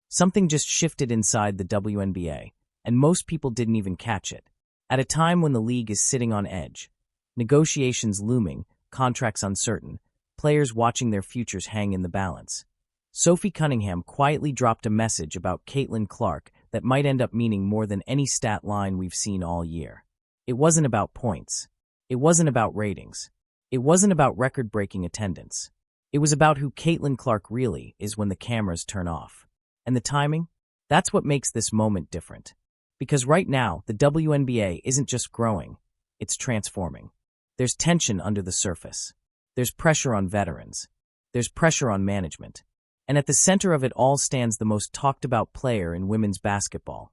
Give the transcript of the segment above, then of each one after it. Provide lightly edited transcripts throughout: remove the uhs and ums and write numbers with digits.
Something just shifted inside the WNBA, and most people didn't even catch it. At a time when the league is sitting on edge, negotiations looming, contracts uncertain, players watching their futures hang in the balance, Sophie Cunningham quietly dropped a message about Caitlin Clark that might end up meaning more than any stat line we've seen all year. It wasn't about points. It wasn't about ratings. It wasn't about record-breaking attendance. It was about who Caitlin Clark really is when the cameras turn off. And the timing? That's what makes this moment different. Because right now, the WNBA isn't just growing, it's transforming. There's tension under the surface. There's pressure on veterans. There's pressure on management. And at the center of it all stands the most talked-about player in women's basketball,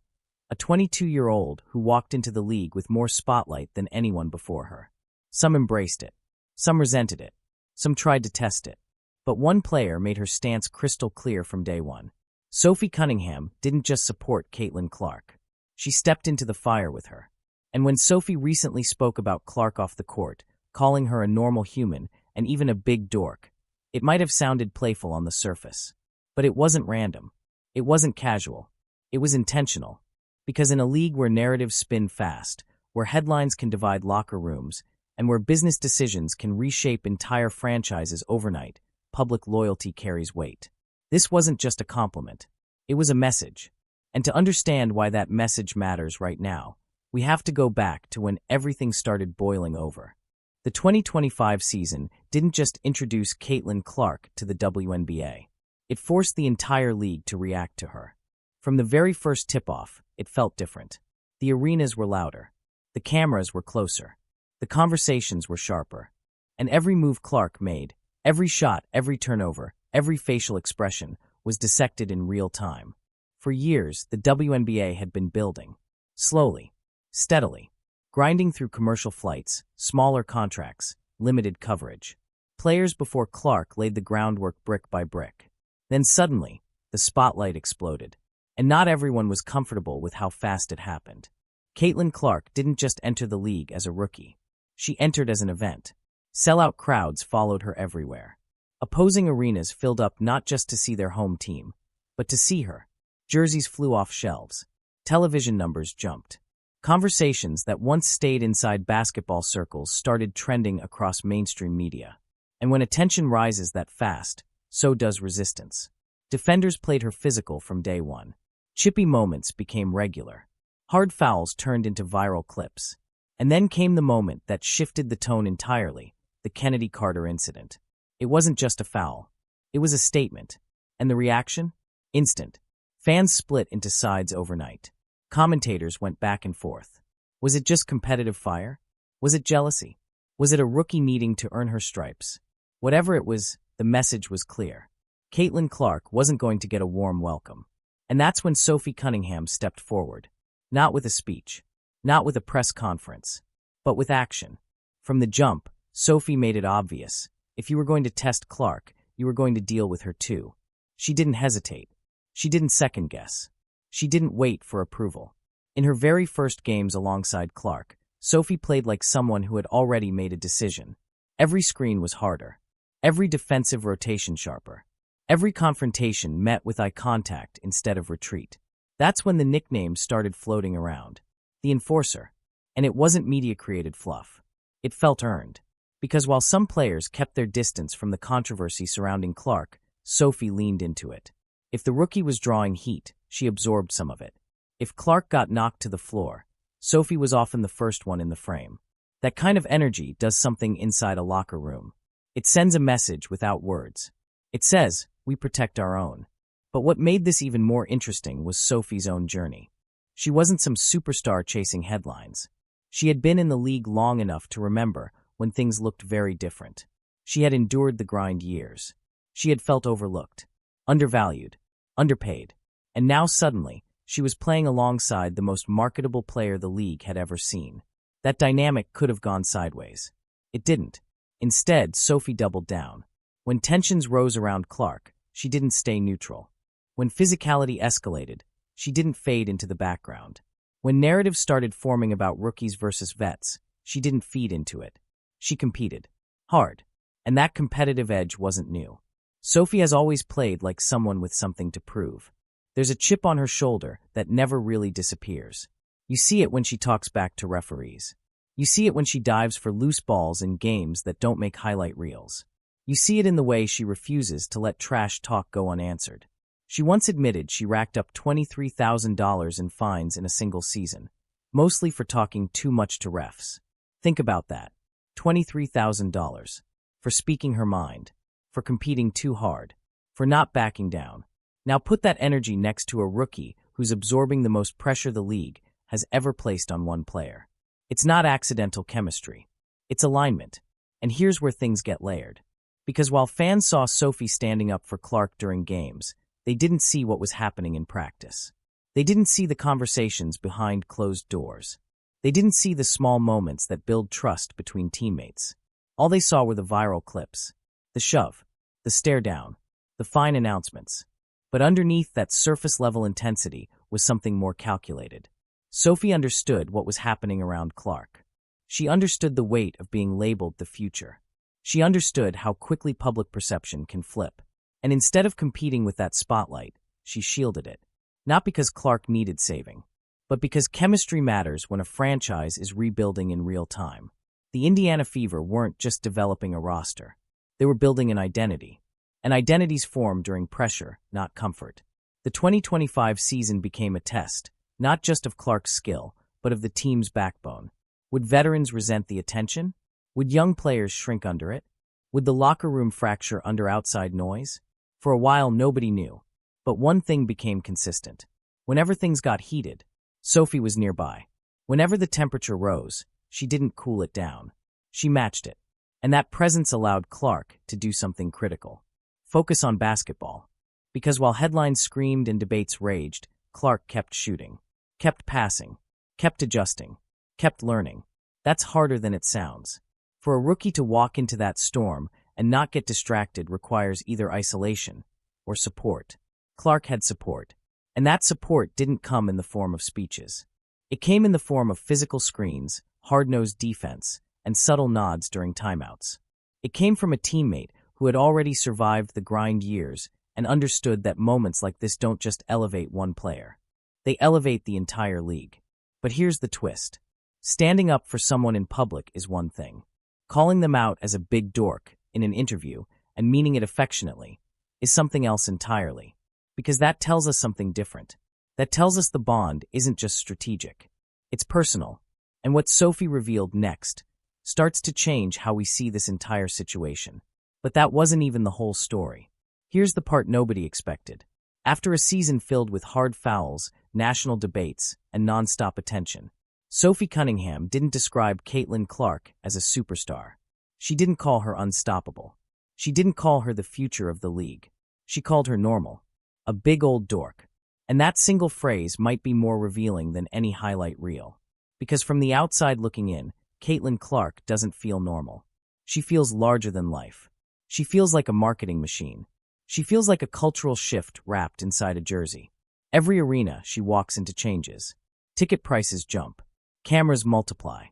a 22-year-old who walked into the league with more spotlight than anyone before her. Some embraced it. Some resented it. Some tried to test it. But one player made her stance crystal clear from day one. Sophie Cunningham didn't just support Caitlin Clark. She stepped into the fire with her. And when Sophie recently spoke about Clark off the court, calling her a normal human and even a big dork, it might have sounded playful on the surface. But it wasn't random. It wasn't casual. It was intentional. Because in a league where narratives spin fast, where headlines can divide locker rooms, and where business decisions can reshape entire franchises overnight, public loyalty carries weight. This wasn't just a compliment. It was a message. And to understand why that message matters right now, we have to go back to when everything started boiling over. The 2025 season didn't just introduce Caitlin Clark to the WNBA. It forced the entire league to react to her. From the very first tip-off, it felt different. The arenas were louder. The cameras were closer. The conversations were sharper. And every move Clark made, every shot, every turnover, every facial expression was dissected in real time. For years, the WNBA had been building. Slowly, steadily, grinding through commercial flights, smaller contracts, limited coverage. Players before Clark laid the groundwork brick by brick. Then suddenly, the spotlight exploded. And not everyone was comfortable with how fast it happened. Caitlin Clark didn't just enter the league as a rookie. She entered as an event. Sellout crowds followed her everywhere. Opposing arenas filled up not just to see their home team, but to see her. Jerseys flew off shelves. Television numbers jumped. Conversations that once stayed inside basketball circles started trending across mainstream media. And when attention rises that fast, so does resistance. Defenders played her physical from day one. Chippy moments became regular. Hard fouls turned into viral clips. And then came the moment that shifted the tone entirely, the Kennedy Carter incident. It wasn't just a foul. It was a statement. And the reaction? Instant. Fans split into sides overnight. Commentators went back and forth. Was it just competitive fire? Was it jealousy? Was it a rookie needing to earn her stripes? Whatever it was, the message was clear. Caitlin Clark wasn't going to get a warm welcome. And that's when Sophie Cunningham stepped forward. Not with a speech. Not with a press conference. But with action. From the jump, Sophie made it obvious. If you were going to test Clark, you were going to deal with her too. She didn't hesitate. She didn't second-guess. She didn't wait for approval. In her very first games alongside Clark, Sophie played like someone who had already made a decision. Every screen was harder. Every defensive rotation sharper. Every confrontation met with eye contact instead of retreat. That's when the nickname started floating around. The Enforcer. And it wasn't media-created fluff. It felt earned. Because while some players kept their distance from the controversy surrounding Clark, Sophie leaned into it. If the rookie was drawing heat, she absorbed some of it. If Clark got knocked to the floor, Sophie was often the first one in the frame. That kind of energy does something inside a locker room. It sends a message without words. It says, we protect our own. But what made this even more interesting was Sophie's own journey. She wasn't some superstar chasing headlines. She had been in the league long enough to remember when things looked very different. She had endured the grind years. She had felt overlooked, undervalued, underpaid. And now suddenly, she was playing alongside the most marketable player the league had ever seen. That dynamic could have gone sideways. It didn't. Instead, Sophie doubled down. When tensions rose around Clark, she didn't stay neutral. When physicality escalated, she didn't fade into the background. When narratives started forming about rookies versus vets, she didn't feed into it. She competed. Hard. And that competitive edge wasn't new. Sophie has always played like someone with something to prove. There's a chip on her shoulder that never really disappears. You see it when she talks back to referees. You see it when she dives for loose balls in games that don't make highlight reels. You see it in the way she refuses to let trash talk go unanswered. She once admitted she racked up $23,000 in fines in a single season, mostly for talking too much to refs. Think about that. $23,000. For speaking her mind. For competing too hard. For not backing down. Now put that energy next to a rookie who's absorbing the most pressure the league has ever placed on one player. It's not accidental chemistry. It's alignment. And here's where things get layered. Because while fans saw Sophie standing up for Clark during games, they didn't see what was happening in practice. They didn't see the conversations behind closed doors. They didn't see the small moments that build trust between teammates. All they saw were the viral clips, the shove, the stare down, the fine announcements. But underneath that surface-level intensity was something more calculated. Sophie understood what was happening around Clark. She understood the weight of being labeled the future. She understood how quickly public perception can flip. And instead of competing with that spotlight, she shielded it. Not because Clark needed saving, but because chemistry matters when a franchise is rebuilding in real time. The Indiana Fever weren't just developing a roster. They were building an identity. And identities form during pressure, not comfort. The 2025 season became a test, not just of Clark's skill, but of the team's backbone. Would veterans resent the attention? Would young players shrink under it? Would the locker room fracture under outside noise? For a while, nobody knew. But one thing became consistent. Whenever things got heated, Sophie was nearby. Whenever the temperature rose, she didn't cool it down. She matched it. And that presence allowed Clark to do something critical. Focus on basketball. Because while headlines screamed and debates raged, Clark kept shooting, kept passing, kept adjusting, kept learning. That's harder than it sounds. For a rookie to walk into that storm and not get distracted requires either isolation or support. Clark had support, and that support didn't come in the form of speeches. It came in the form of physical screens, hard-nosed defense, and subtle nods during timeouts. It came from a teammate who had already survived the grind years and understood that moments like this don't just elevate one player. They elevate the entire league. But here's the twist. Standing up for someone in public is one thing. Calling them out as a big dork in an interview and meaning it affectionately is something else entirely. Because that tells us something different. That tells us the bond isn't just strategic. It's personal. And what Sophie revealed next starts to change how we see this entire situation. But that wasn't even the whole story. Here's the part nobody expected. After a season filled with hard fouls, national debates, and nonstop attention, Sophie Cunningham didn't describe Caitlin Clark as a superstar. She didn't call her unstoppable. She didn't call her the future of the league. She called her normal. A big old dork. And that single phrase might be more revealing than any highlight reel. Because from the outside looking in, Caitlin Clark doesn't feel normal. She feels larger than life. She feels like a marketing machine. She feels like a cultural shift wrapped inside a jersey. Every arena she walks into changes. Ticket prices jump. Cameras multiply.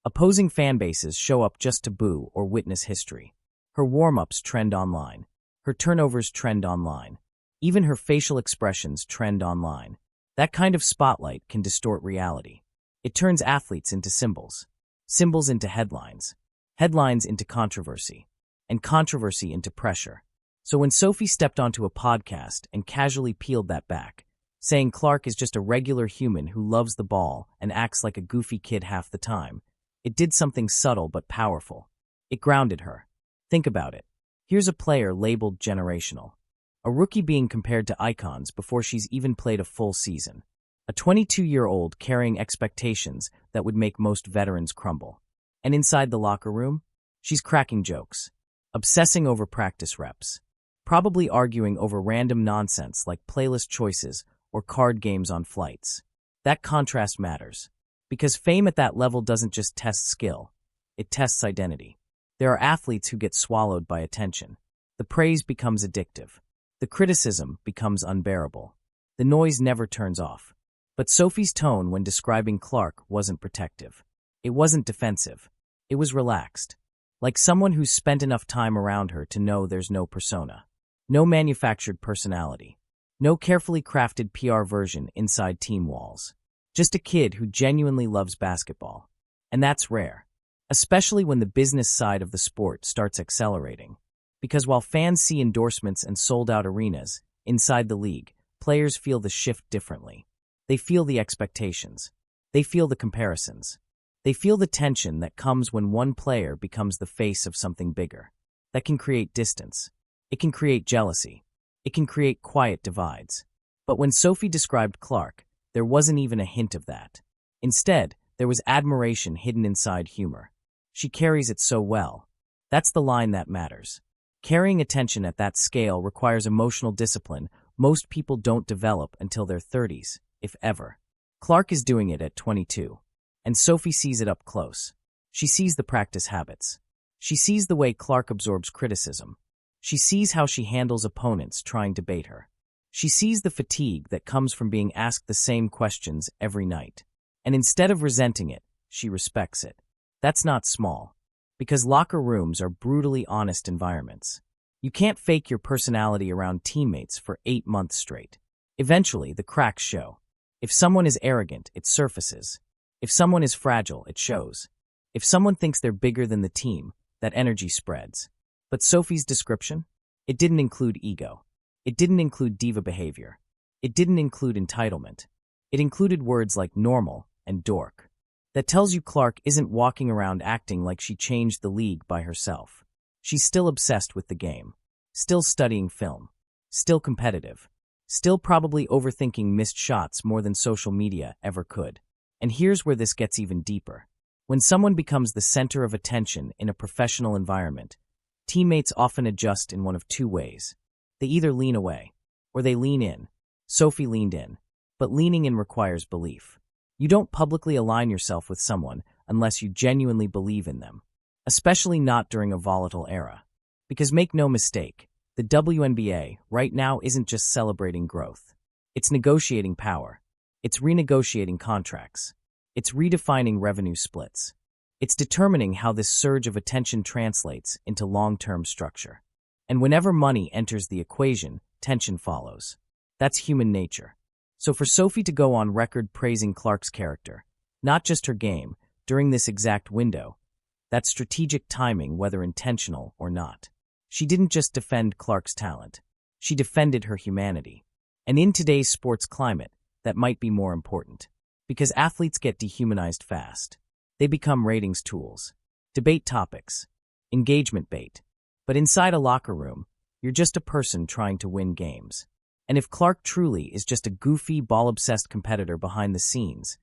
Opposing fan bases show up just to boo or witness history. Her warm-ups trend online. Her turnovers trend online. Even her facial expressions trend online. That kind of spotlight can distort reality. It turns athletes into symbols. Symbols into headlines. Headlines into controversy. And controversy into pressure. So when Sophie stepped onto a podcast and casually peeled that back, saying Clark is just a regular human who loves the ball and acts like a goofy kid half the time, it did something subtle but powerful. It grounded her. Think about it. Here's a player labeled generational. A rookie being compared to icons before she's even played a full season. A 22-year-old carrying expectations that would make most veterans crumble. And inside the locker room, she's cracking jokes, obsessing over practice reps, probably arguing over random nonsense like playlist choices or card games on flights. That contrast matters, because fame at that level doesn't just test skill, it tests identity. There are athletes who get swallowed by attention. The praise becomes addictive. The criticism becomes unbearable. The noise never turns off. But Sophie's tone when describing Clark wasn't protective. It wasn't defensive. It was relaxed. Like someone who's spent enough time around her to know there's no persona. No manufactured personality. No carefully crafted PR version inside team walls. Just a kid who genuinely loves basketball. And that's rare, especially when the business side of the sport starts accelerating. Because while fans see endorsements and sold-out arenas, inside the league, players feel the shift differently. They feel the expectations. They feel the comparisons. They feel the tension that comes when one player becomes the face of something bigger. That can create distance. It can create jealousy. It can create quiet divides. But when Sophie described Clark, there wasn't even a hint of that. Instead, there was admiration hidden inside humor. She carries it so well. That's the line that matters. Carrying attention at that scale requires emotional discipline most people don't develop until their 30s, if ever. Clark is doing it at 22. And Sophie sees it up close. She sees the practice habits. She sees the way Clark absorbs criticism. She sees how she handles opponents trying to bait her. She sees the fatigue that comes from being asked the same questions every night. And instead of resenting it, she respects it. That's not small. Because locker rooms are brutally honest environments. You can't fake your personality around teammates for 8 months straight. Eventually, the cracks show. If someone is arrogant, it surfaces. If someone is fragile, it shows. If someone thinks they're bigger than the team, that energy spreads. But Sophie's description? It didn't include ego. It didn't include diva behavior. It didn't include entitlement. It included words like normal and dork. That tells you Clark isn't walking around acting like she changed the league by herself. She's still obsessed with the game. Still studying film. Still competitive. Still probably overthinking missed shots more than social media ever could. And here's where this gets even deeper. When someone becomes the center of attention in a professional environment, teammates often adjust in one of two ways. They either lean away, or they lean in. Sophie leaned in. But leaning in requires belief. You don't publicly align yourself with someone unless you genuinely believe in them. Especially not during a volatile era. Because make no mistake, the WNBA right now isn't just celebrating growth. It's negotiating power. It's renegotiating contracts. It's redefining revenue splits. It's determining how this surge of attention translates into long-term structure. And whenever money enters the equation, tension follows. That's human nature. So for Sophie to go on record praising Clark's character, not just her game, during this exact window, that's strategic timing, whether intentional or not. She didn't just defend Clark's talent. She defended her humanity. And in today's sports climate, that might be more important. Because athletes get dehumanized fast. They become ratings tools, debate topics, engagement bait. But inside a locker room, you're just a person trying to win games. And if Clark truly is just a goofy, ball-obsessed competitor behind the scenes,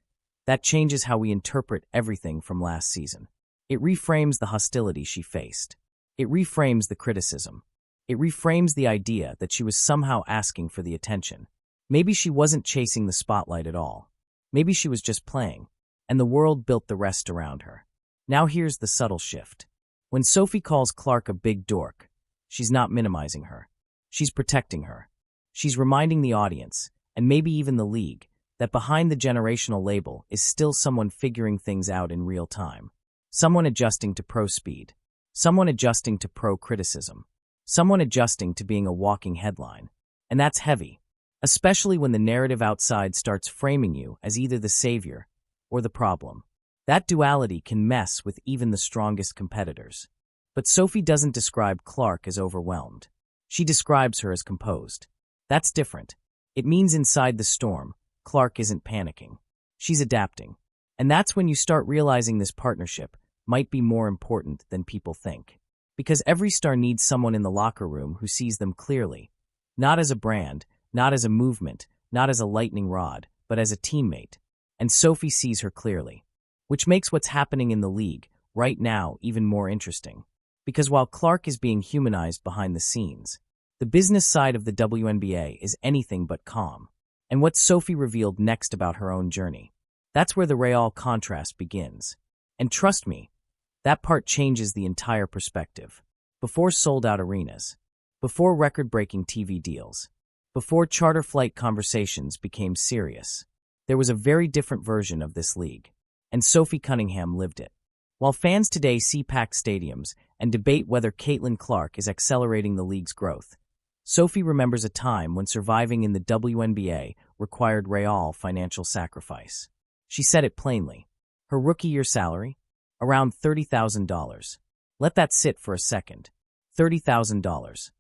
that changes how we interpret everything from last season. It reframes the hostility she faced. It reframes the criticism. It reframes the idea that she was somehow asking for the attention. Maybe she wasn't chasing the spotlight at all. Maybe she was just playing, and the world built the rest around her. Now here's the subtle shift. When Sophie calls Clark a big dork, she's not minimizing her. She's protecting her. She's reminding the audience, and maybe even the league, that behind the generational label is still someone figuring things out in real time. Someone adjusting to pro speed. Someone adjusting to pro criticism. Someone adjusting to being a walking headline. And that's heavy, especially when the narrative outside starts framing you as either the savior or the problem. That duality can mess with even the strongest competitors. But Sophie doesn't describe Clark as overwhelmed. She describes her as composed. That's different. It means inside the storm, Clark isn't panicking. She's adapting. And that's when you start realizing this partnership might be more important than people think. Because every star needs someone in the locker room who sees them clearly. Not as a brand, not as a movement, not as a lightning rod, but as a teammate. And Sophie sees her clearly. Which makes what's happening in the league right now even more interesting. Because while Clark is being humanized behind the scenes, the business side of the WNBA is anything but calm. And what Sophie revealed next about her own journey, that's where the real contrast begins. And trust me, that part changes the entire perspective. Before sold-out arenas, before record-breaking TV deals, before charter flight conversations became serious, there was a very different version of this league. And Sophie Cunningham lived it. While fans today see packed stadiums and debate whether Caitlin Clark is accelerating the league's growth, Sophie remembers a time when surviving in the WNBA required real financial sacrifice. She said it plainly. Her rookie year salary? Around $30,000. Let that sit for a second. $30,000.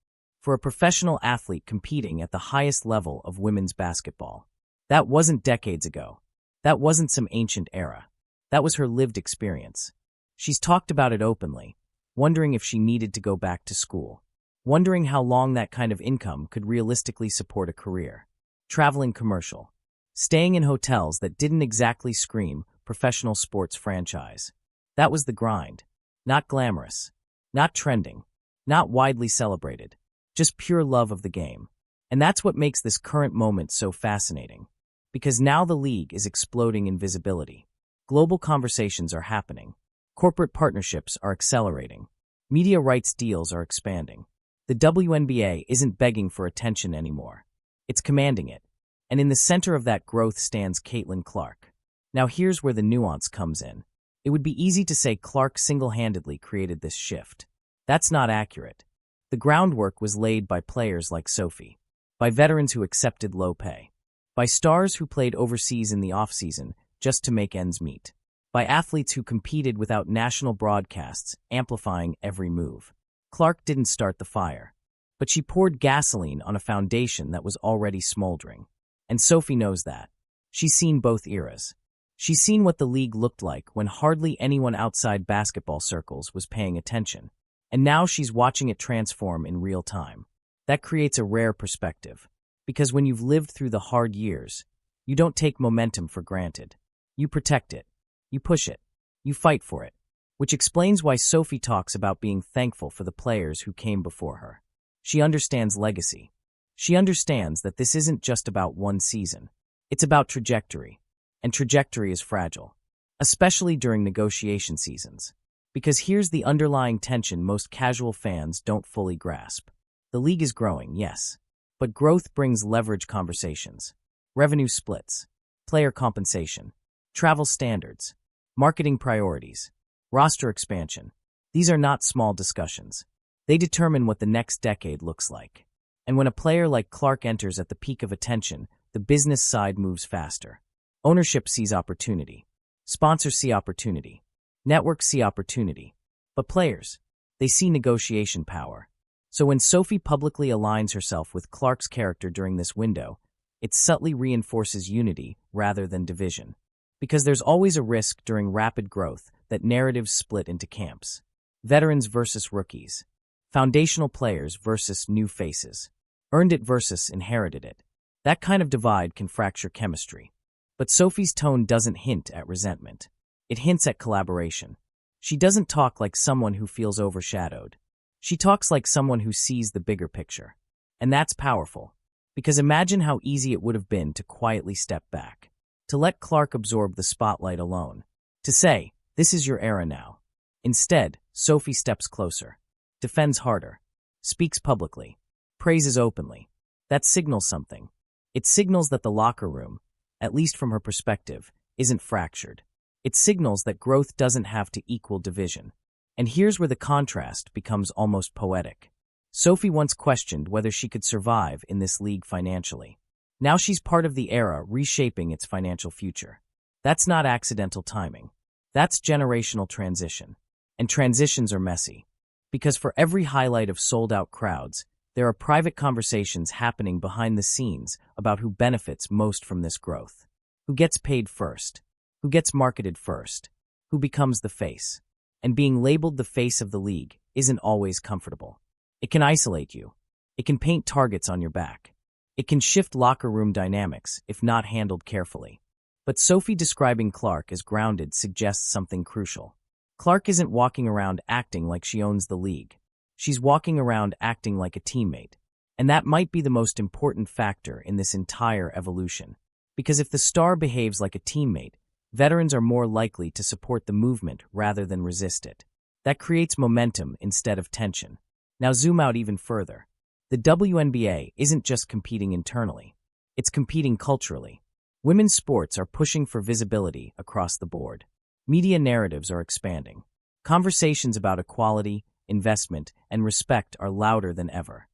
For a professional athlete competing at the highest level of women's basketball. That wasn't decades ago. That wasn't some ancient era. That was her lived experience. She's talked about it openly, wondering if she needed to go back to school, wondering how long that kind of income could realistically support a career. Traveling commercial. Staying in hotels that didn't exactly scream professional sports franchise. That was the grind. Not glamorous. Not trending. Not widely celebrated. Just pure love of the game. And that's what makes this current moment so fascinating. Because now the league is exploding in visibility. Global conversations are happening. Corporate partnerships are accelerating. Media rights deals are expanding. The WNBA isn't begging for attention anymore. It's commanding it. And in the center of that growth stands Caitlin Clark. Now here's where the nuance comes in. It would be easy to say Clark single-handedly created this shift. That's not accurate. The groundwork was laid by players like Sophie, by veterans who accepted low pay, by stars who played overseas in the off-season just to make ends meet, by athletes who competed without national broadcasts amplifying every move. Clark didn't start the fire, but she poured gasoline on a foundation that was already smoldering. And Sophie knows that. She's seen both eras. She's seen what the league looked like when hardly anyone outside basketball circles was paying attention. And now she's watching it transform in real time. That creates a rare perspective. Because when you've lived through the hard years, you don't take momentum for granted. You protect it. You push it. You fight for it. Which explains why Sophie talks about being thankful for the players who came before her. She understands legacy. She understands that this isn't just about one season. It's about trajectory. And trajectory is fragile. Especially during negotiation seasons. Because here's the underlying tension most casual fans don't fully grasp. The league is growing, yes. But growth brings leverage conversations. Revenue splits. Player compensation. Travel standards. Marketing priorities. Roster expansion. These are not small discussions. They determine what the next decade looks like. And when a player like Clark enters at the peak of attention, the business side moves faster. Ownership sees opportunity. Sponsors see opportunity. Networks see opportunity. But players, they see negotiation power. So when Sophie publicly aligns herself with Clark's character during this window, it subtly reinforces unity rather than division. Because there's always a risk during rapid growth that narratives split into camps. Veterans versus rookies. Foundational players versus new faces. Earned it versus inherited it. That kind of divide can fracture chemistry. But Sophie's tone doesn't hint at resentment. It hints at collaboration. She doesn't talk like someone who feels overshadowed. She talks like someone who sees the bigger picture. And that's powerful. Because imagine how easy it would have been to quietly step back. To let Clark absorb the spotlight alone. To say, this is your era now. Instead, Sophie steps closer. Defends harder. Speaks publicly. Praises openly. That signals something. It signals that the locker room, at least from her perspective, isn't fractured. It signals that growth doesn't have to equal division. And here's where the contrast becomes almost poetic. Sophie once questioned whether she could survive in this league financially. Now she's part of the era reshaping its financial future. That's not accidental timing. That's generational transition. And transitions are messy. Because for every highlight of sold-out crowds, there are private conversations happening behind the scenes about who benefits most from this growth. Who gets paid first. Who gets marketed first. Who becomes the face. And being labeled the face of the league isn't always comfortable. It can isolate you. It can paint targets on your back. It can shift locker room dynamics if not handled carefully. But Sophie describing Clark as grounded suggests something crucial. Clark isn't walking around acting like she owns the league. She's walking around acting like a teammate. And that might be the most important factor in this entire evolution. Because if the star behaves like a teammate, veterans are more likely to support the movement rather than resist it. That creates momentum instead of tension. Now zoom out even further. The WNBA isn't just competing internally. It's competing culturally. Women's sports are pushing for visibility across the board. Media narratives are expanding. Conversations about equality, investment, and respect are louder than ever.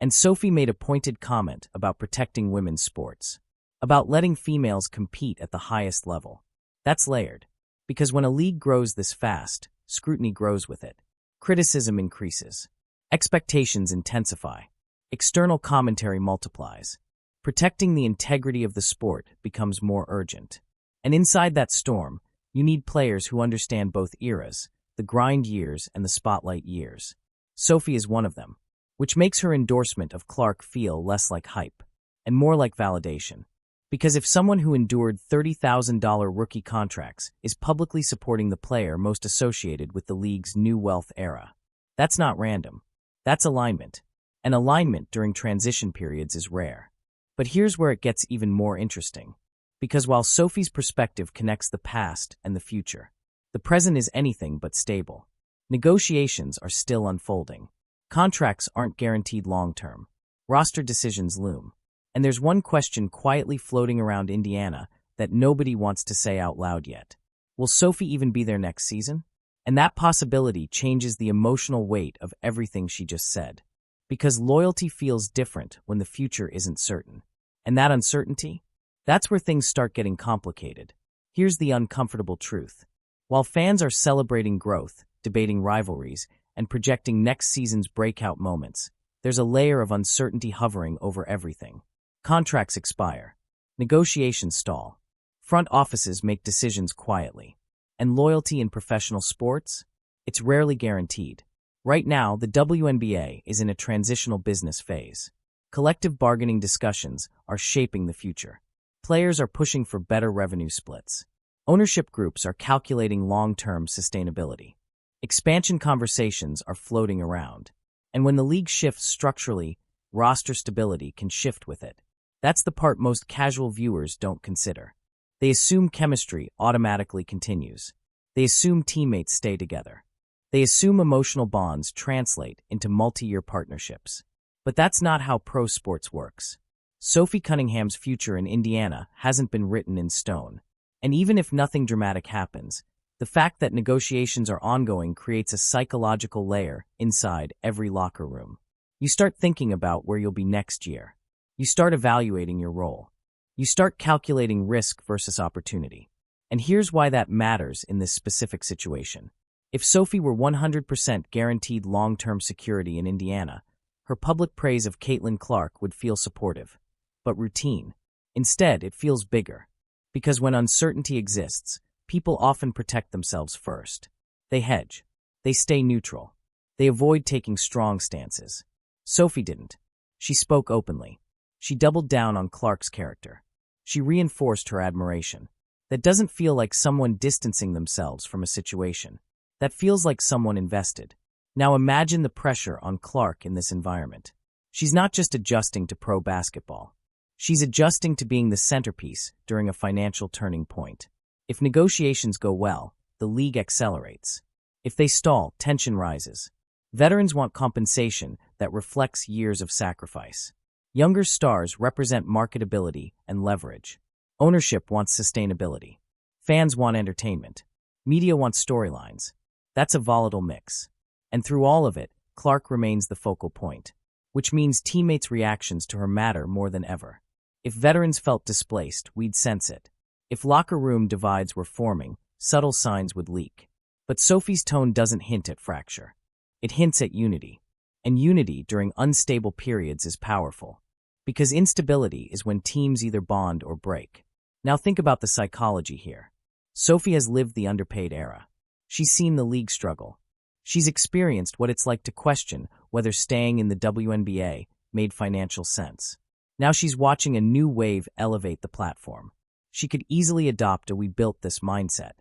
And Sophie made a pointed comment about protecting women's sports, about letting females compete at the highest level. That's layered, because when a league grows this fast, scrutiny grows with it. Criticism increases. Expectations intensify. External commentary multiplies. Protecting the integrity of the sport becomes more urgent. And inside that storm, you need players who understand both eras, the grind years and the spotlight years. Sophie is one of them, which makes her endorsement of Clark feel less like hype and more like validation. Because if someone who endured $30,000 rookie contracts is publicly supporting the player most associated with the league's new wealth era, that's not random. That's alignment. And alignment during transition periods is rare. But here's where it gets even more interesting. Because while Sophie's perspective connects the past and the future, the present is anything but stable. Negotiations are still unfolding. Contracts aren't guaranteed long-term. Roster decisions loom. And there's one question quietly floating around Indiana that nobody wants to say out loud yet. Will Sophie even be there next season? And that possibility changes the emotional weight of everything she just said. Because loyalty feels different when the future isn't certain. And that uncertainty? That's where things start getting complicated. Here's the uncomfortable truth. While fans are celebrating growth, debating rivalries, and projecting next season's breakout moments, there's a layer of uncertainty hovering over everything. Contracts expire. Negotiations stall. Front offices make decisions quietly. And loyalty in professional sports? It's rarely guaranteed. Right now, the WNBA is in a transitional business phase. Collective bargaining discussions are shaping the future. Players are pushing for better revenue splits. Ownership groups are calculating long-term sustainability. Expansion conversations are floating around. And when the league shifts structurally, roster stability can shift with it. That's the part most casual viewers don't consider. They assume chemistry automatically continues. They assume teammates stay together. They assume emotional bonds translate into multi-year partnerships. But that's not how pro sports works. Sophie Cunningham's future in Indiana hasn't been written in stone. And even if nothing dramatic happens, the fact that negotiations are ongoing creates a psychological layer inside every locker room. You start thinking about where you'll be next year. You start evaluating your role. You start calculating risk versus opportunity. And here's why that matters in this specific situation. If Sophie were 100% guaranteed long-term security in Indiana, her public praise of Caitlin Clark would feel supportive, but routine. Instead, it feels bigger. Because when uncertainty exists, people often protect themselves first. They hedge. They stay neutral. They avoid taking strong stances. Sophie didn't. She spoke openly. She doubled down on Clark's character. She reinforced her admiration. That doesn't feel like someone distancing themselves from a situation. That feels like someone invested. Now imagine the pressure on Clark in this environment. She's not just adjusting to pro basketball. She's adjusting to being the centerpiece during a financial turning point. If negotiations go well, the league accelerates. If they stall, tension rises. Veterans want compensation that reflects years of sacrifice. Younger stars represent marketability and leverage. Ownership wants sustainability. Fans want entertainment. Media wants storylines. That's a volatile mix. And through all of it, Clark remains the focal point, which means teammates' reactions to her matter more than ever. If veterans felt displaced, we'd sense it. If locker room divides were forming, subtle signs would leak. But Sophie's tone doesn't hint at fracture. It hints at unity. And unity during unstable periods is powerful. Because instability is when teams either bond or break. Now think about the psychology here. Sophie has lived the underpaid era. She's seen the league struggle. She's experienced what it's like to question whether staying in the WNBA made financial sense. Now she's watching a new wave elevate the platform. She could easily adopt a "we built this" mindset.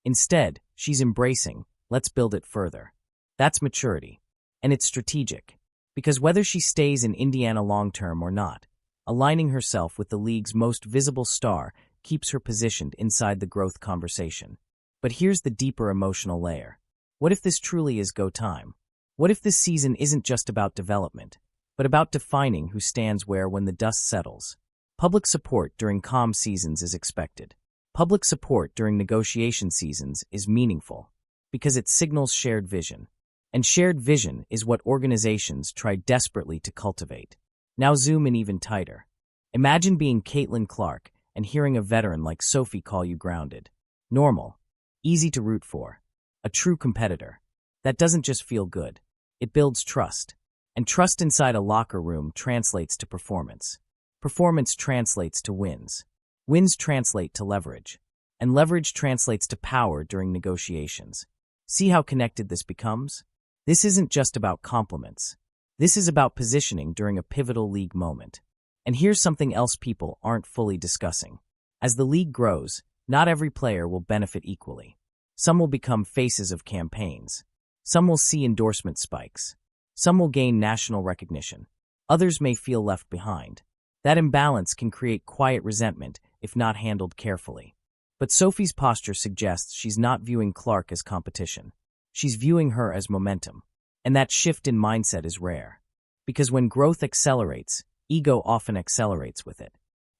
Instead, she's embracing, "let's build it further." That's maturity. And it's strategic. Because whether she stays in Indiana long-term or not, aligning herself with the league's most visible star keeps her positioned inside the growth conversation. But here's the deeper emotional layer. What if this truly is go time? What if this season isn't just about development, but about defining who stands where when the dust settles? Public support during calm seasons is expected. Public support during negotiation seasons is meaningful, because it signals shared vision. And shared vision is what organizations try desperately to cultivate. Now zoom in even tighter. Imagine being Caitlin Clark and hearing a veteran like Sophie call you grounded. Normal. Easy to root for. A true competitor. That doesn't just feel good. It builds trust. And trust inside a locker room translates to performance. Performance translates to wins. Wins translate to leverage. And leverage translates to power during negotiations. See how connected this becomes? This isn't just about compliments. This is about positioning during a pivotal league moment. And here's something else people aren't fully discussing. As the league grows, not every player will benefit equally. Some will become faces of campaigns. Some will see endorsement spikes. Some will gain national recognition. Others may feel left behind. That imbalance can create quiet resentment if not handled carefully. But Sophie's posture suggests she's not viewing Clark as competition. She's viewing her as momentum. And that shift in mindset is rare. Because when growth accelerates, ego often accelerates with it.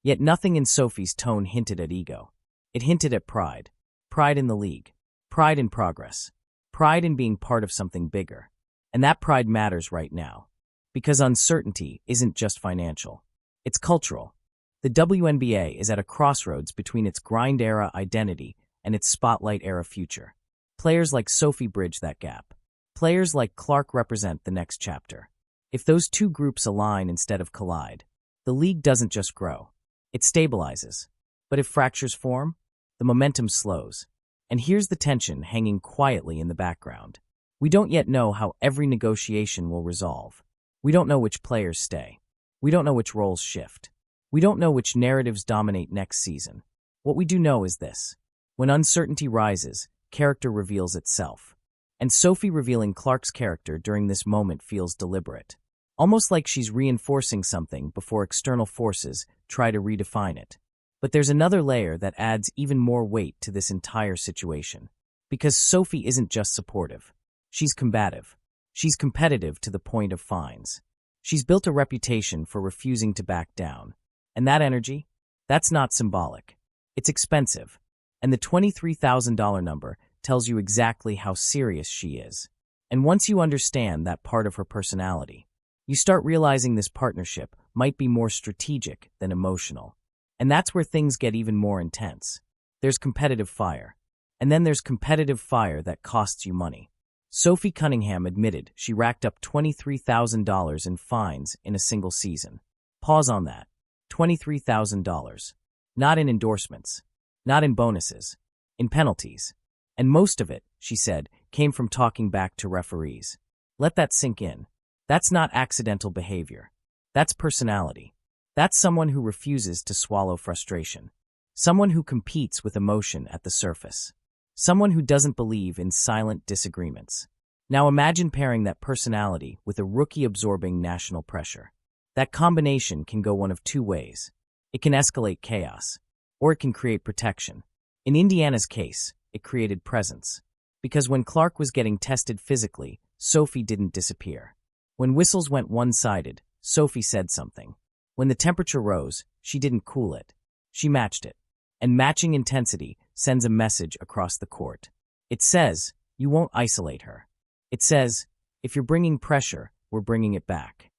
Yet nothing in Sophie's tone hinted at ego. It hinted at pride. Pride in the league. Pride in progress. Pride in being part of something bigger. And that pride matters right now. Because uncertainty isn't just financial. It's cultural. The WNBA is at a crossroads between its grind-era identity and its spotlight-era future. Players like Sophie bridge that gap. Players like Clark represent the next chapter. If those two groups align instead of collide, the league doesn't just grow. It stabilizes. But if fractures form, the momentum slows. And here's the tension hanging quietly in the background. We don't yet know how every negotiation will resolve. We don't know which players stay. We don't know which roles shift. We don't know which narratives dominate next season. What we do know is this. When uncertainty rises, character reveals itself. And Sophie revealing Clark's character during this moment feels deliberate. Almost like she's reinforcing something before external forces try to redefine it. But there's another layer that adds even more weight to this entire situation. Because Sophie isn't just supportive. She's combative. She's competitive to the point of fines. She's built a reputation for refusing to back down. And that energy? That's not symbolic. It's expensive. And the $23,000 number tells you exactly how serious she is. And once you understand that part of her personality, you start realizing this partnership might be more strategic than emotional. And that's where things get even more intense. There's competitive fire. And then there's competitive fire that costs you money. Sophie Cunningham admitted she racked up $23,000 in fines in a single season. Pause on that. $23,000. Not in endorsements. Not in bonuses. In penalties. And most of it, she said, came from talking back to referees. Let that sink in. That's not accidental behavior. That's personality. That's someone who refuses to swallow frustration. Someone who competes with emotion at the surface. Someone who doesn't believe in silent disagreements. Now imagine pairing that personality with a rookie absorbing national pressure. That combination can go one of two ways. It can escalate chaos, or it can create protection. In Indiana's case, it created presence. Because when Clark was getting tested physically, Sophie didn't disappear. When whistles went one-sided, Sophie said something. When the temperature rose, she didn't cool it. She matched it. And matching intensity sends a message across the court. It says, you won't isolate her. It says, if you're bringing pressure, we're bringing it back.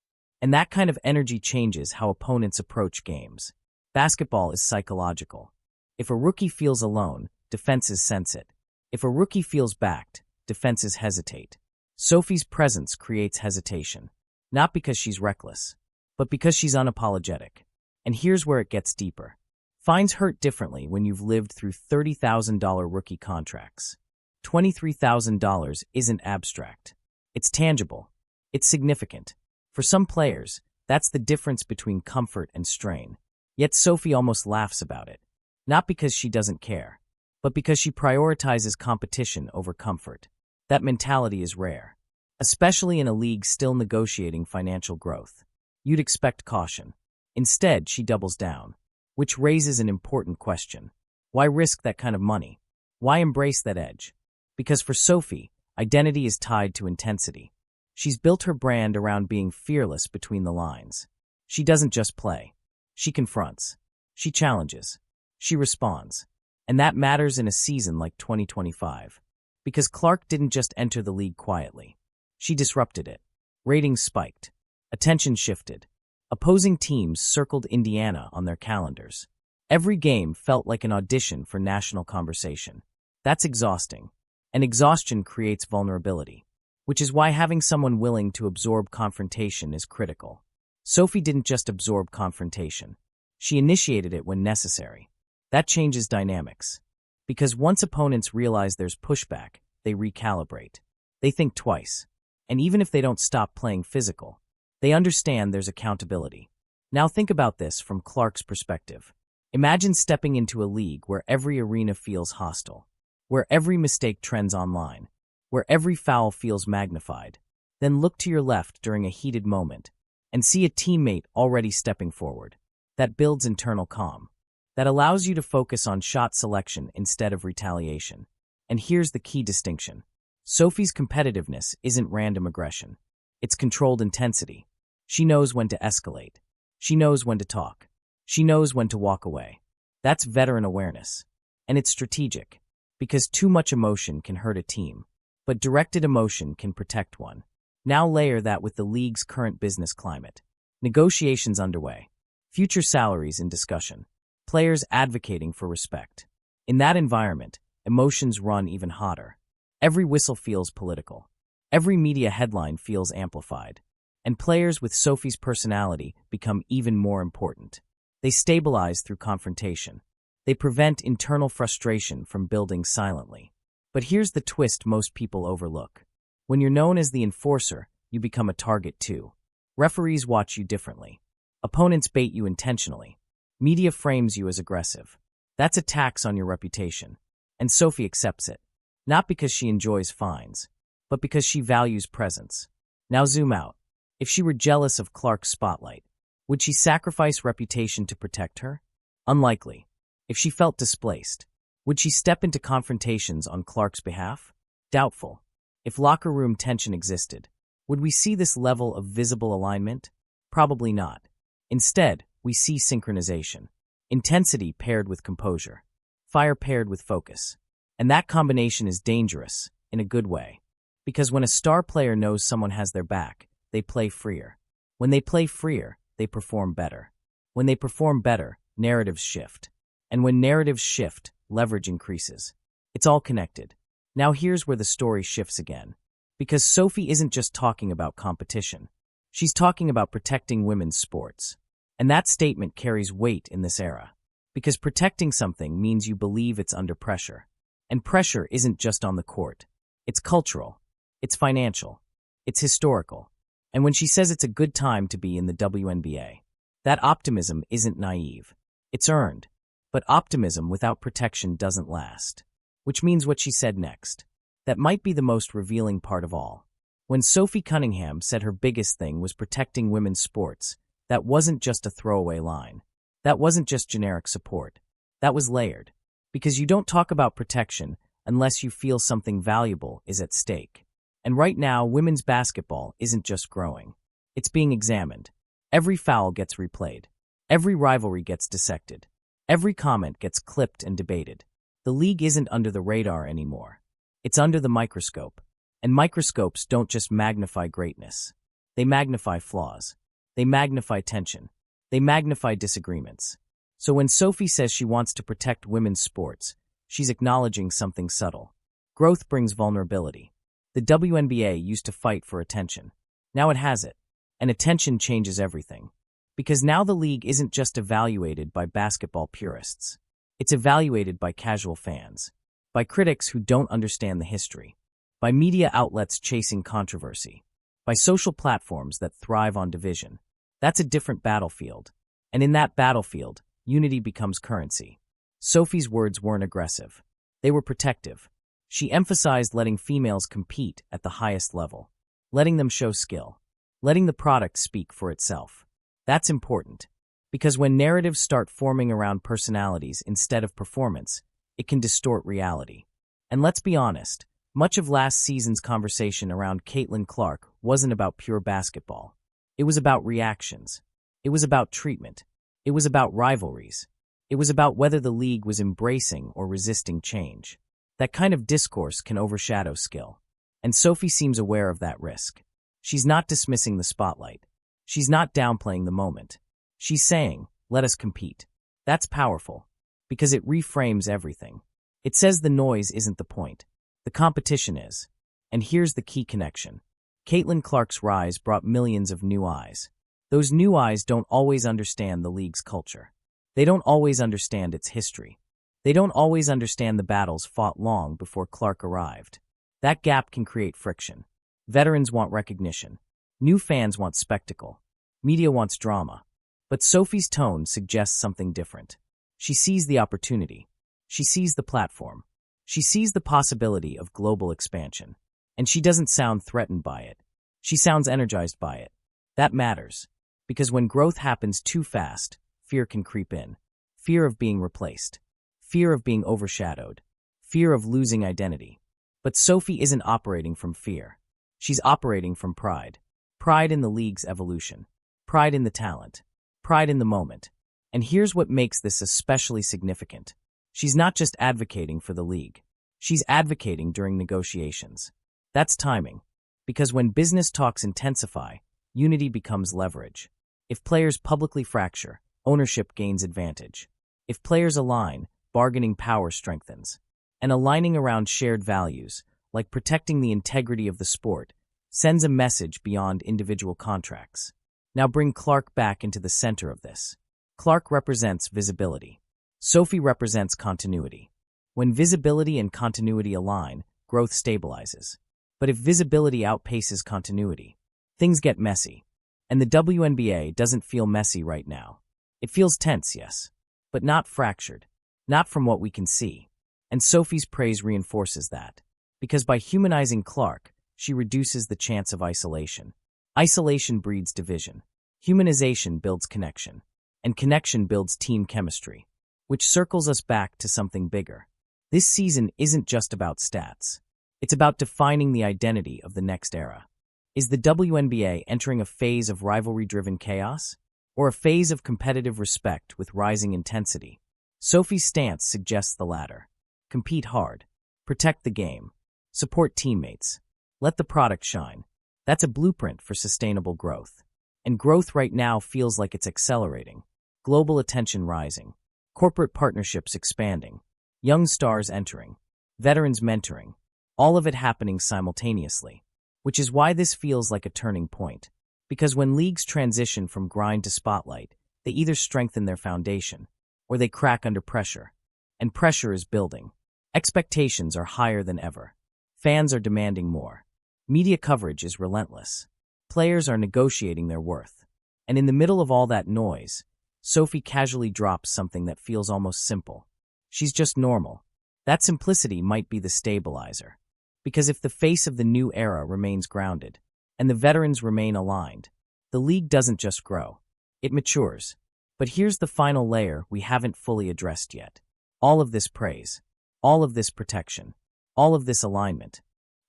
And that kind of energy changes how opponents approach games. Basketball is psychological. If a rookie feels alone, defenses sense it. If a rookie feels backed, defenses hesitate. Sophie's presence creates hesitation. Not because she's reckless, but because she's unapologetic. And here's where it gets deeper. Fines hurt differently when you've lived through $30,000 rookie contracts. $23,000 isn't abstract. It's tangible. It's significant. For some players, that's the difference between comfort and strain. Yet Sophie almost laughs about it. Not because she doesn't care, but because she prioritizes competition over comfort. That mentality is rare, especially in a league still negotiating financial growth. You'd expect caution. Instead, she doubles down, which raises an important question. Why risk that kind of money? Why embrace that edge? Because for Sophie, identity is tied to intensity. She's built her brand around being fearless between the lines. She doesn't just play. She confronts. She challenges. She responds. And that matters in a season like 2025. Because Clark didn't just enter the league quietly. She disrupted it. Ratings spiked. Attention shifted. Opposing teams circled Indiana on their calendars. Every game felt like an audition for national conversation. That's exhausting. And exhaustion creates vulnerability, which is why having someone willing to absorb confrontation is critical. Sophie didn't just absorb confrontation. She initiated it when necessary. That changes dynamics. Because once opponents realize there's pushback, they recalibrate. They think twice. And even if they don't stop playing physical, they understand there's accountability. Now think about this from Clark's perspective. Imagine stepping into a league where every arena feels hostile, where every mistake trends online, where every foul feels magnified. Then look to your left during a heated moment and see a teammate already stepping forward. That builds internal calm. That allows you to focus on shot selection instead of retaliation. And here's the key distinction. Sophie's competitiveness isn't random aggression. It's controlled intensity. She knows when to escalate. She knows when to talk. She knows when to walk away. That's veteran awareness. And it's strategic, because too much emotion can hurt a team, but directed emotion can protect one. Now layer that with the league's current business climate. Negotiations underway. Future salaries in discussion. Players advocating for respect. In that environment, emotions run even hotter. Every whistle feels political. Every media headline feels amplified. And players with Sophie's personality become even more important. They stabilize through confrontation. They prevent internal frustration from building silently. But here's the twist most people overlook. When you're known as the enforcer, you become a target too. Referees watch you differently. Opponents bait you intentionally. Media frames you as aggressive. That's a tax on your reputation. And Sophie accepts it. Not because she enjoys fines, but because she values presence. Now zoom out. If she were jealous of Clark's spotlight, would she sacrifice reputation to protect her? Unlikely. If she felt displaced, would she step into confrontations on Clark's behalf? Doubtful. If locker room tension existed, would we see this level of visible alignment? Probably not. Instead, we see synchronization. Intensity paired with composure. Fire paired with focus. And that combination is dangerous, in a good way. Because when a star player knows someone has their back, they play freer. When they play freer, they perform better. When they perform better, narratives shift. And when narratives shift, leverage increases. It's all connected. Now here's where the story shifts again. Because Sophie isn't just talking about competition. She's talking about protecting women's sports. And that statement carries weight in this era. Because protecting something means you believe it's under pressure. And pressure isn't just on the court. It's cultural. It's financial. It's historical. And when she says it's a good time to be in the WNBA, that optimism isn't naive. It's earned. But optimism without protection doesn't last. Which means what she said next. That might be the most revealing part of all. When SOPHIE Cunningham said her biggest thing was protecting women's sports, that wasn't just a throwaway line. That wasn't just generic support. That was layered. Because you don't talk about protection unless you feel something valuable is at stake. And right now, women's basketball isn't just growing. It's being examined. Every foul gets replayed. Every rivalry gets dissected. Every comment gets clipped and debated. The league isn't under the radar anymore. It's under the microscope. And microscopes don't just magnify greatness. They magnify flaws. They magnify tension. They magnify disagreements. So when Sophie says she wants to protect women's sports, she's acknowledging something subtle. Growth brings vulnerability. The WNBA used to fight for attention. Now it has it. And attention changes everything. Because now the league isn't just evaluated by basketball purists. It's evaluated by casual fans. By critics who don't understand the history. By media outlets chasing controversy. By social platforms that thrive on division. That's a different battlefield. And in that battlefield, unity becomes currency. Sophie's words weren't aggressive. They were protective. She emphasized letting females compete at the highest level. Letting them show skill. Letting the product speak for itself. That's important. Because when narratives start forming around personalities instead of performance, it can distort reality. And let's be honest, much of last season's conversation around Caitlin Clark wasn't about pure basketball. It was about reactions. It was about treatment. It was about rivalries. It was about whether the league was embracing or resisting change. That kind of discourse can overshadow skill. And Sophie seems aware of that risk. She's not dismissing the spotlight. She's not downplaying the moment. She's saying, let us compete. That's powerful, because it reframes everything. It says the noise isn't the point. The competition is. And here's the key connection. Caitlin Clark's rise brought millions of new eyes. Those new eyes don't always understand the league's culture. They don't always understand its history. They don't always understand the battles fought long before Clark arrived. That gap can create friction. Veterans want recognition. New fans want spectacle. Media wants drama. But Sophie's tone suggests something different. She sees the opportunity. She sees the platform. She sees the possibility of global expansion. And she doesn't sound threatened by it. She sounds energized by it. That matters. Because when growth happens too fast, fear can creep in. Fear of being replaced. Fear of being overshadowed. Fear of losing identity. But Sophie isn't operating from fear. She's operating from pride. Pride in the league's evolution. Pride in the talent. Pride in the moment. And here's what makes this especially significant. She's not just advocating for the league. She's advocating during negotiations. That's timing. Because when business talks intensify, unity becomes leverage. If players publicly fracture, ownership gains advantage. If players align, bargaining power strengthens. And aligning around shared values, like protecting the integrity of the sport, sends a message beyond individual contracts. Now bring Clark back into the center of this. Clark represents visibility. Sophie represents continuity. When visibility and continuity align, growth stabilizes. But if visibility outpaces continuity, things get messy. And the WNBA doesn't feel messy right now. It feels tense, yes, but not fractured. Not from what we can see. And Sophie's praise reinforces that. Because by humanizing Clark, she reduces the chance of isolation. Isolation breeds division. Humanization builds connection. And connection builds team chemistry. Which circles us back to something bigger. This season isn't just about stats. It's about defining the identity of the next era. Is the WNBA entering a phase of rivalry-driven chaos? Or a phase of competitive respect with rising intensity? Sophie's stance suggests the latter. Compete hard. Protect the game. Support teammates. Let the product shine. That's a blueprint for sustainable growth. And growth right now feels like it's accelerating. Global attention rising. Corporate partnerships expanding. Young stars entering. Veterans mentoring. All of it happening simultaneously. Which is why this feels like a turning point. Because when leagues transition from grind to spotlight, they either strengthen their foundation, or they crack under pressure. And pressure is building. Expectations are higher than ever. Fans are demanding more. Media coverage is relentless. Players are negotiating their worth. And in the middle of all that noise, Sophie casually drops something that feels almost simple. She's just normal. That simplicity might be the stabilizer. Because if the face of the new era remains grounded, and the veterans remain aligned, the league doesn't just grow. It matures. But here's the final layer we haven't fully addressed yet. All of this praise, all of this protection, all of this alignment,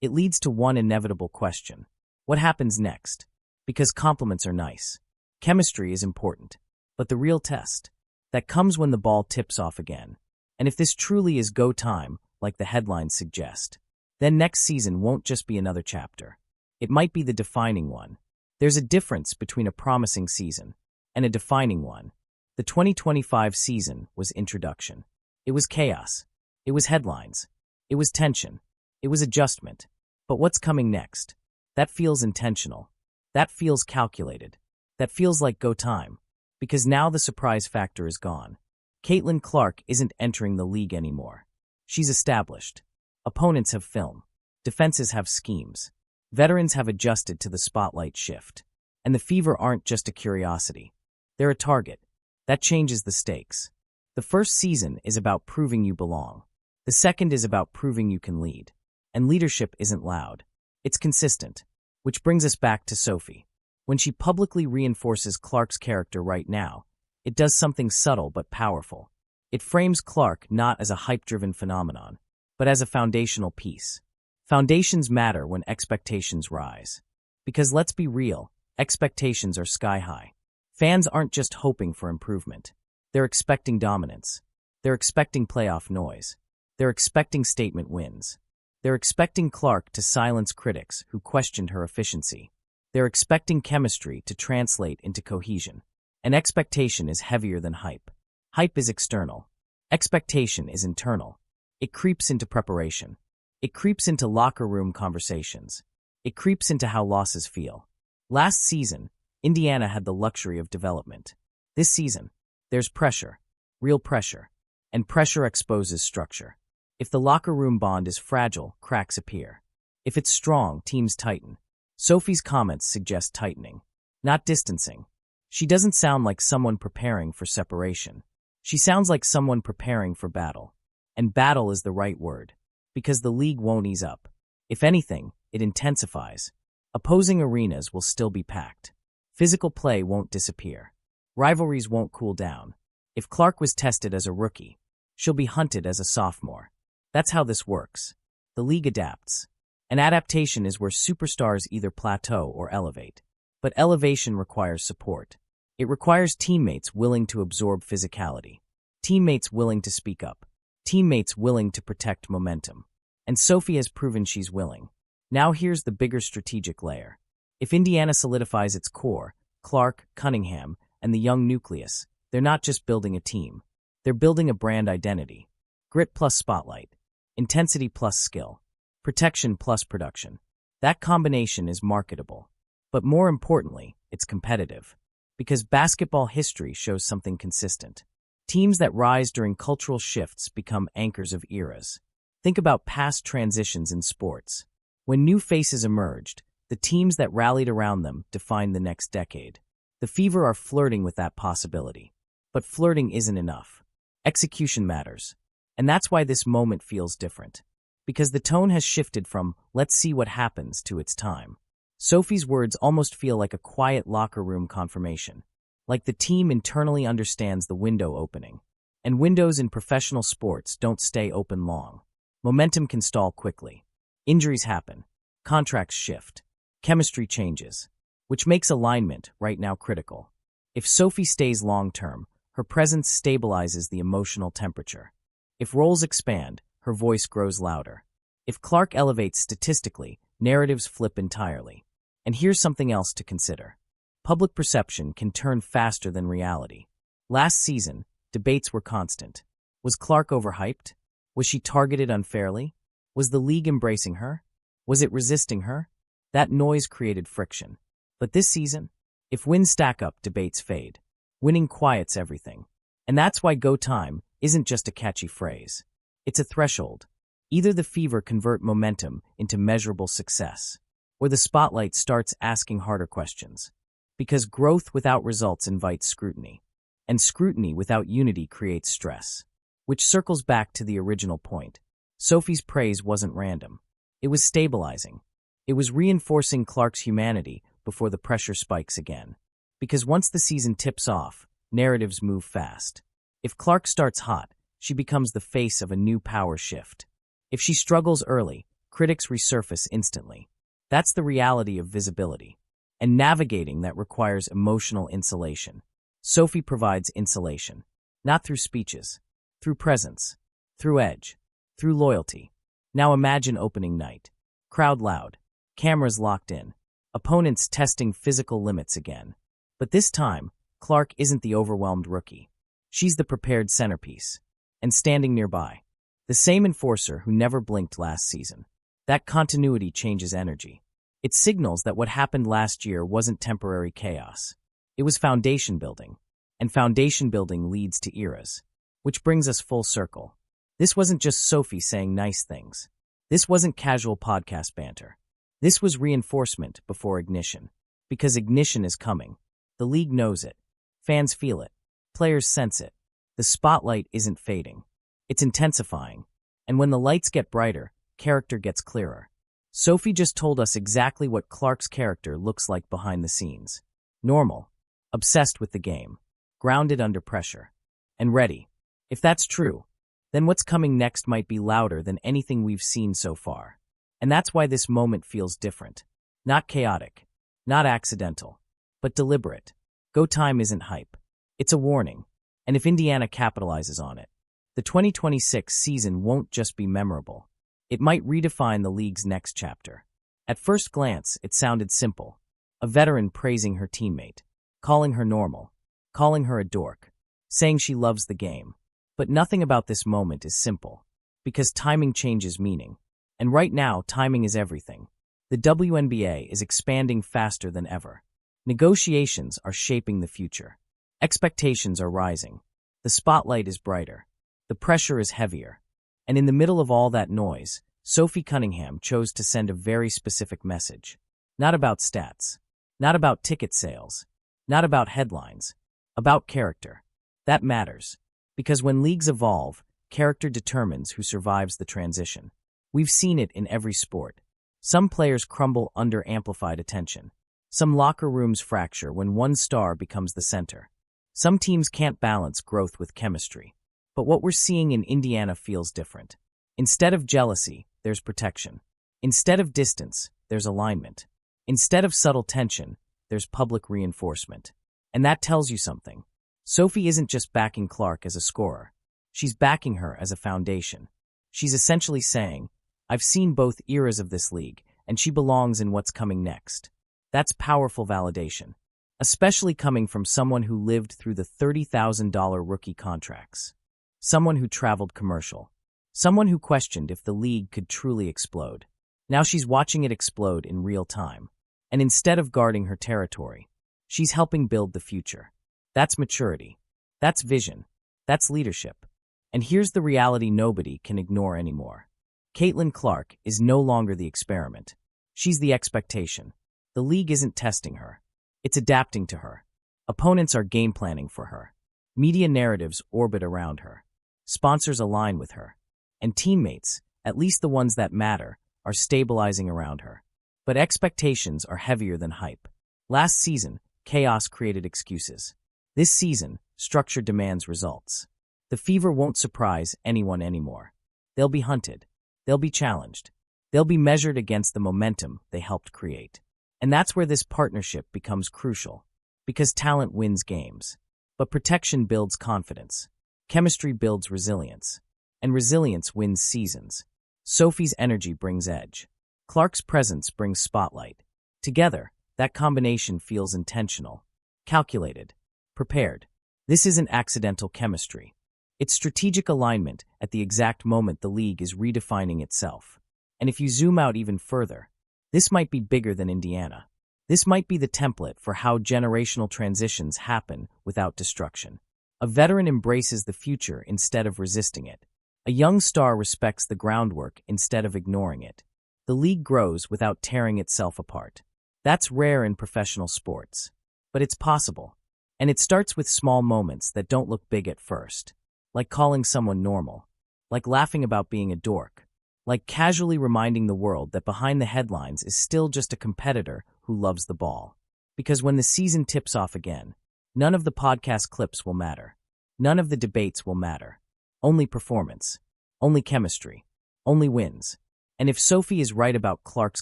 it leads to one inevitable question. What happens next? Because compliments are nice. Chemistry is important. But the real test, that comes when the ball tips off again. And if this truly is go time, like the headlines suggest, then next season won't just be another chapter. It might be the defining one. There's a difference between a promising season and a defining one. The 2025 season was introduction. It was chaos. It was headlines. It was tension. It was adjustment. But what's coming next? That feels intentional. That feels calculated. That feels like go time. Because now the surprise factor is gone. Caitlin Clark isn't entering the league anymore. She's established. Opponents have film. Defenses have schemes. Veterans have adjusted to the spotlight shift. And the Fever aren't just a curiosity. They're a target. That changes the stakes. The first season is about proving you belong. The second is about proving you can lead. And leadership isn't loud. It's consistent. Which brings us back to Sophie. When she publicly reinforces Clark's character right now, it does something subtle but powerful. It frames Clark not as a hype-driven phenomenon, but as a foundational piece. Foundations matter when expectations rise. Because let's be real, expectations are sky-high. Fans aren't just hoping for improvement. They're expecting dominance. They're expecting playoff noise. They're expecting statement wins. They're expecting Clark to silence critics who questioned her efficiency. They're expecting chemistry to translate into cohesion. And expectation is heavier than hype. Hype is external. Expectation is internal. It creeps into preparation. It creeps into locker room conversations. It creeps into how losses feel. Last season, Indiana had the luxury of development. This season, there's pressure, real pressure, and pressure exposes structure. If the locker room bond is fragile, cracks appear. If it's strong, teams tighten. Sophie's comments suggest tightening, not distancing. She doesn't sound like someone preparing for separation. She sounds like someone preparing for battle. And battle is the right word, because the league won't ease up. If anything, it intensifies. Opposing arenas will still be packed. Physical play won't disappear. Rivalries won't cool down. If Clark was tested as a rookie, she'll be hunted as a sophomore. That's how this works. The league adapts. An adaptation is where superstars either plateau or elevate. But elevation requires support. It requires teammates willing to absorb physicality, teammates willing to speak up, teammates willing to protect momentum. And Sophie has proven she's willing. Now here's the bigger strategic layer. If Indiana solidifies its core, Clark, Cunningham, and the young nucleus, they're not just building a team. They're building a brand identity. Grit plus spotlight. Intensity plus skill. Protection plus production. That combination is marketable. But more importantly, it's competitive. Because basketball history shows something consistent. Teams that rise during cultural shifts become anchors of eras. Think about past transitions in sports. When new faces emerged, the teams that rallied around them defined the next decade. The Fever are flirting with that possibility. But flirting isn't enough. Execution matters. And that's why this moment feels different. Because the tone has shifted from, let's see what happens, to it's time. Sophie's words almost feel like a quiet locker room confirmation. Like the team internally understands the window opening. And windows in professional sports don't stay open long. Momentum can stall quickly. Injuries happen. Contracts shift. Chemistry changes. Which makes alignment right now critical. If Sophie stays long-term, her presence stabilizes the emotional temperature. If roles expand, her voice grows louder. If Clark elevates statistically, narratives flip entirely. And here's something else to consider. Public perception can turn faster than reality. Last season, debates were constant. Was Clark overhyped? Was she targeted unfairly? Was the league embracing her? Was it resisting her? That noise created friction. But this season, if wins stack up, debates fade. Winning quiets everything. And that's why "go time" isn't just a catchy phrase. It's a threshold. Either the Fever convert momentum into measurable success, or the spotlight starts asking harder questions. Because growth without results invites scrutiny. And scrutiny without unity creates stress. Which circles back to the original point. Sophie's praise wasn't random. It was stabilizing. It was reinforcing Clark's humanity before the pressure spikes again. Because once the season tips off, narratives move fast. If Clark starts hot, she becomes the face of a new power shift. If she struggles early, critics resurface instantly. That's the reality of visibility. And navigating that requires emotional insulation. Sophie provides insulation. Not through speeches. Through presence. Through edge. Through loyalty. Now imagine opening night. Crowd loud. Cameras locked in. Opponents testing physical limits again. But this time, Clark isn't the overwhelmed rookie. She's the prepared centerpiece. And standing nearby, the same enforcer who never blinked last season. That continuity changes energy. It signals that what happened last year wasn't temporary chaos. It was foundation building. And foundation building leads to eras. Which brings us full circle. This wasn't just Sophie saying nice things. This wasn't casual podcast banter. This was reinforcement before ignition. Because ignition is coming. The league knows it. Fans feel it. Players sense it. The spotlight isn't fading. It's intensifying. And when the lights get brighter, character gets clearer. Sophie just told us exactly what Clark's character looks like behind the scenes. Normal. Obsessed with the game. Grounded under pressure. And ready. If that's true, then what's coming next might be louder than anything we've seen so far. And that's why this moment feels different. Not chaotic. Not accidental. But deliberate. Go time isn't hype. It's a warning. And if Indiana capitalizes on it, the 2026 season won't just be memorable. It might redefine the league's next chapter. At first glance, it sounded simple. A veteran praising her teammate, calling her normal, calling her a dork, saying she loves the game. But nothing about this moment is simple, because timing changes meaning. And right now, timing is everything. The WNBA is expanding faster than ever. Negotiations are shaping the future. Expectations are rising. The spotlight is brighter. The pressure is heavier. And in the middle of all that noise, Sophie Cunningham chose to send a very specific message. Not about stats. Not about ticket sales. Not about headlines. About character. That matters. Because when leagues evolve, character determines who survives the transition. We've seen it in every sport. Some players crumble under amplified attention. Some locker rooms fracture when one star becomes the center. Some teams can't balance growth with chemistry. But what we're seeing in Indiana feels different. Instead of jealousy, there's protection. Instead of distance, there's alignment. Instead of subtle tension, there's public reinforcement. And that tells you something. Sophie isn't just backing Clark as a scorer. She's backing her as a foundation. She's essentially saying, I've seen both eras of this league, and she belongs in what's coming next. That's powerful validation, especially coming from someone who lived through the $30,000 rookie contracts. Someone who traveled commercial. Someone who questioned if the league could truly explode. Now she's watching it explode in real time. And instead of guarding her territory, she's helping build the future. That's maturity. That's vision. That's leadership. And here's the reality nobody can ignore anymore. Caitlin Clark is no longer the experiment. She's the expectation. The league isn't testing her. It's adapting to her. Opponents are game planning for her. Media narratives orbit around her. Sponsors align with her. And teammates, at least the ones that matter, are stabilizing around her. But expectations are heavier than hype. Last season, chaos created excuses. This season, structure demands results. The fever won't surprise anyone anymore. They'll be hunted. They'll be challenged. They'll be measured against the momentum they helped create. And that's where this partnership becomes crucial. Because talent wins games. But protection builds confidence. Chemistry builds resilience. And resilience wins seasons. Sophie's energy brings edge. Clark's presence brings spotlight. Together, that combination feels intentional, calculated, prepared. This isn't accidental chemistry. It's strategic alignment at the exact moment the league is redefining itself. And if you zoom out even further, this might be bigger than Indiana. This might be the template for how generational transitions happen without destruction. A veteran embraces the future instead of resisting it. A young star respects the groundwork instead of ignoring it. The league grows without tearing itself apart. That's rare in professional sports. But it's possible. And it starts with small moments that don't look big at first. Like calling someone normal. Like laughing about being a dork. Like casually reminding the world that behind the headlines is still just a competitor who loves the ball. Because when the season tips off again, none of the podcast clips will matter. None of the debates will matter. Only performance. Only chemistry. Only wins. And if Sophie is right about Clark's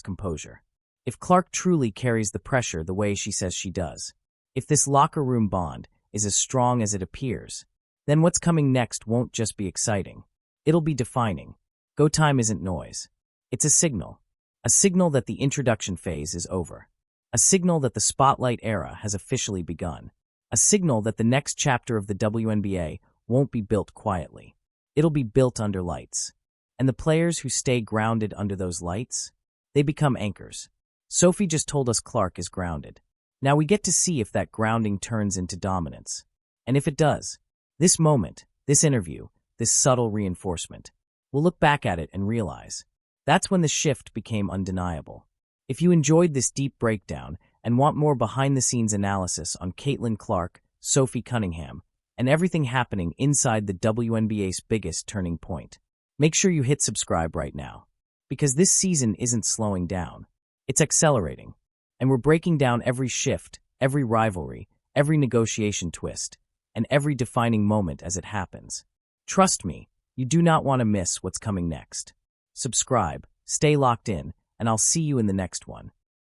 composure, if Clark truly carries the pressure the way she says she does, if this locker room bond is as strong as it appears, then what's coming next won't just be exciting. It'll be defining. Go time isn't noise. It's a signal. A signal that the introduction phase is over. A signal that the spotlight era has officially begun. A signal that the next chapter of the WNBA won't be built quietly. It'll be built under lights. And the players who stay grounded under those lights, they become anchors. Sophie just told us Clark is grounded. Now we get to see if that grounding turns into dominance. And if it does, this moment, this interview, this subtle reinforcement, we'll look back at it and realize that's when the shift became undeniable. If you enjoyed this deep breakdown and want more behind-the-scenes analysis on Caitlin Clark, Sophie Cunningham, and everything happening inside the WNBA's biggest turning point, make sure you hit subscribe right now. Because this season isn't slowing down. It's accelerating. And we're breaking down every shift, every rivalry, every negotiation twist, and every defining moment as it happens. Trust me, you do not want to miss what's coming next. Subscribe, stay locked in, and I'll see you in the next one.